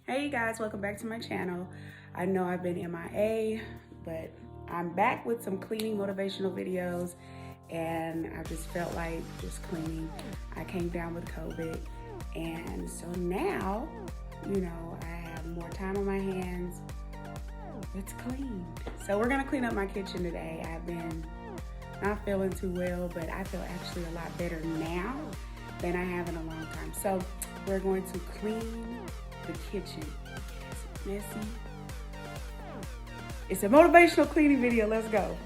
Hey you guys, welcome back to my channel. I know I've been MIA, but I'm back with some cleaning motivational videos, and I just felt like just cleaning. I came down with COVID, and so now, I have more time on my hands. Let's clean. So we're gonna clean up my kitchen today. I've been not feeling too well, but I feel actually a lot better now than I have in a long time. So we're going to clean the kitchen. It's messy. It's a motivational cleaning video. Let's go.